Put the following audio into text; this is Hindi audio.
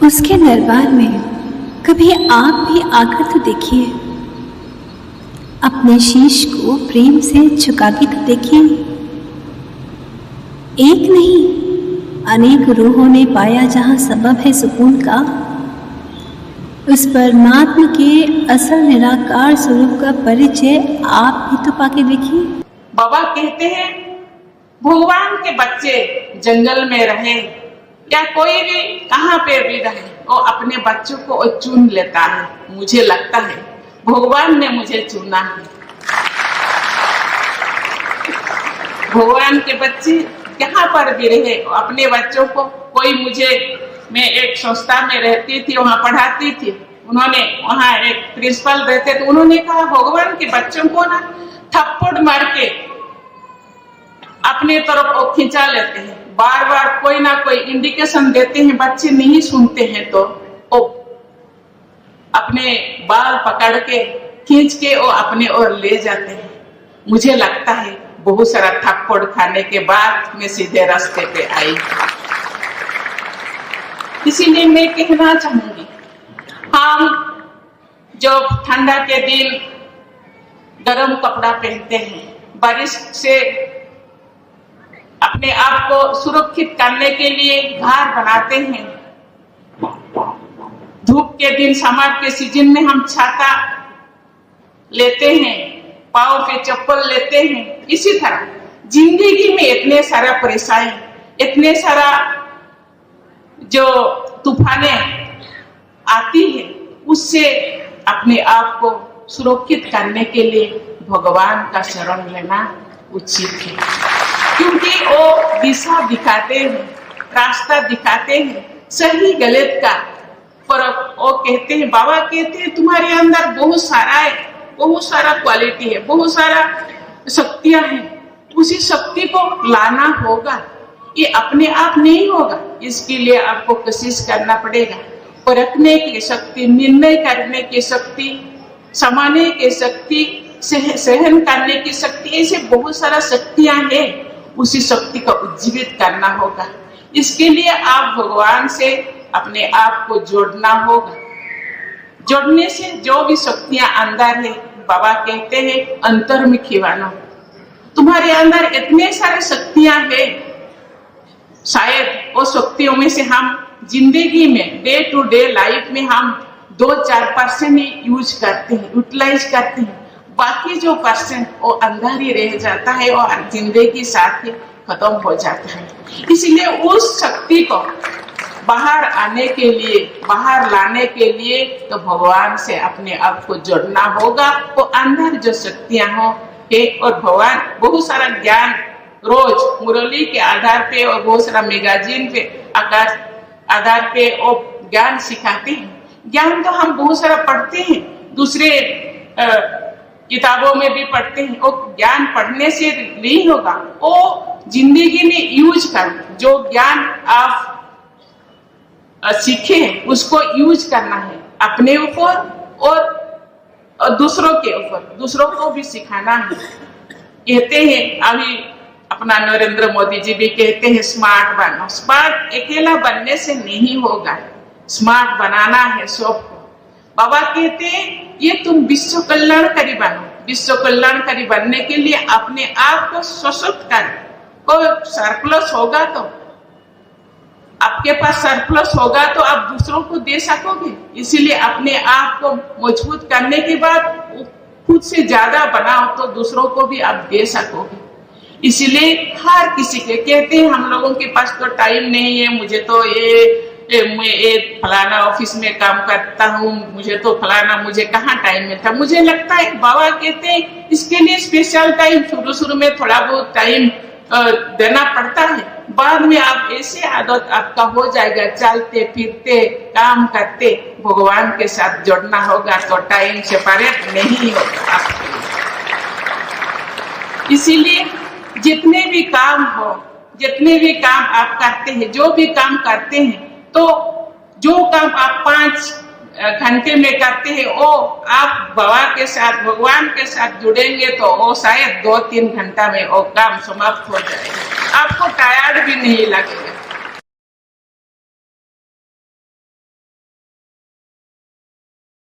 उसके दरबार में कभी आप भी आकर तो देखिए, अपने शीश को प्रेम से झुका के तो देखिए। एक नहीं अनेक रूहों ने पाया जहां सबब है सुकून का, उस परमात्मा के असल निराकार स्वरूप का परिचय आप भी तो पाके देखिए। बाबा कहते हैं भगवान के बच्चे जंगल में रहे या कोई भी कहाँ पे भी रहे, वो अपने बच्चों को वो चुन लेता है। मुझे लगता है भगवान ने मुझे चुना है। भगवान के बच्चे जहाँ पर भी रहे अपने बच्चों को, मैं एक संस्था में रहती थी, वहाँ पढ़ाती थी, उन्होंने वहाँ एक प्रिंसिपल रहते तो उन्होंने कहा भगवान के बच्चों को ना थप्पड़ मार के अपने तरफ वो खिंचा लेते हैं। बार बार कोई ना कोई इंडिकेशन देते हैं, बच्चे नहीं सुनते हैं तो वो अपने बाल पकड़ के खींच के वो अपने ओर ले जाते हैं। मुझे लगता है बहुत सारा थप्पड़ खाने के बाद मैं सीधे रास्ते पे आई। इसीलिए मैं कहना चाहूंगी, हम जब ठंडा के दिन गर्म कपड़ा पहनते हैं, बारिश से अपने आप को सुरक्षित करने के लिए घर बनाते हैं, धूप के दिन समर के सीजन में हम छाता लेते हैं, पाँव पे चप्पल लेते हैं। इसी तरह जिंदगी में इतने सारा परेशानी, इतने सारा जो तूफाने आती है, उससे अपने आप को सुरक्षित करने के लिए भगवान का शरण लेना उचित है, क्योंकि वो दिशा दिखाते हैं, रास्ता दिखाते हैं, सही गलत का फर्क वो कहते हैं। बाबा कहते हैं तुम्हारे अंदर बहुत सारा है, बहुत सारा क्वालिटी है, बहुत सारा शक्तियां हैं, उसी शक्ति को लाना होगा। ये अपने आप नहीं होगा, इसके लिए आपको कोशिश करना पड़ेगा। परखने की शक्ति, निर्णय करने की शक्ति, समाने की शक्ति, सहन करने की शक्ति, ऐसे बहुत सारा शक्तियां हैं, उसी शक्ति को उज्जीवित करना होगा। इसके लिए आप भगवान से अपने आप को जोड़ना होगा। जोड़ने से जो भी शक्तियां अंदर है, बाबा कहते हैं अंतर्मुखी बनो। तुम्हारे अंदर इतने सारे शक्तियां हैं, शायद वो शक्तियों में से हम जिंदगी में डे टू डे लाइफ में हम 2-4% ही यूज करते हैं, यूटिलाइज करते हैं। बाकी जो परसेंट वो अंदर ही रह जाता है और जिंदगी साथ ही खत्म हो जाता है। इसलिए उस शक्ति को बाहर आने के लिए, बाहर लाने के लिए तो भगवान से अपने आप को जोड़ना होगा। वो अंदर जो शक्तियां हो है, और भगवान बहुत सारा ज्ञान रोज मुरली के आधार पे और बहुत सारा मैगजीन पे आधार पे वो ज्ञान सिखाते हैं। ज्ञान तो हम बहुत सारा पढ़ते हैं, दूसरे किताबों में भी पढ़ते हैं। वो ज्ञान पढ़ने से नहीं होगा, वो जिंदगी में यूज कर, जो ज्ञान आप सीखे हैं उसको यूज करना है अपने ऊपर और दूसरों के ऊपर, दूसरों को भी सिखाना है। कहते हैं अभी अपना नरेंद्र मोदी जी भी कहते हैं स्मार्ट बनो। स्मार्ट अकेला बनने से नहीं होगा, स्मार्ट बनाना है सबको। बाबा कहते हैं ये तुम विश्व कल्याणकारी बनो। विश्व कल्याणकारी बनने के लिए अपने आप को सशक्त करो। कोई सरप्लस होगा तो आपके पास सरप्लस होगा तो आप दूसरों को दे सकोगे। इसीलिए अपने आप को मजबूत करने के बाद खुद से ज्यादा बनाओ तो दूसरों को भी आप दे सकोगे। इसीलिए हर किसी के कहते हैं हम लोगों के पास तो टाइम नहीं है, मुझे तो मैं फलाना ऑफिस में काम करता हूँ, मुझे तो फलाना, मुझे कहाँ टाइम मिलता। मुझे लगता है बाबा कहते हैं इसके लिए स्पेशल टाइम शुरू में थोड़ा बहुत टाइम देना पड़ता है। बाद में आप ऐसे आदत आपका हो जाएगा, चलते फिरते काम करते भगवान के साथ जोड़ना होगा तो टाइम सेपरेट नहीं होगा आपके लिए। इसीलिए जितने भी काम हो, जितने भी काम आप करते हैं, जो भी काम करते हैं, तो जो काम आप 5 घंटे में करते हैं वो आप बाबा के साथ, भगवान के साथ जुड़ेंगे तो वो शायद 2-3 घंटा में वो काम समाप्त हो जाएगा। आपको टायर्ड भी नहीं लगेगा।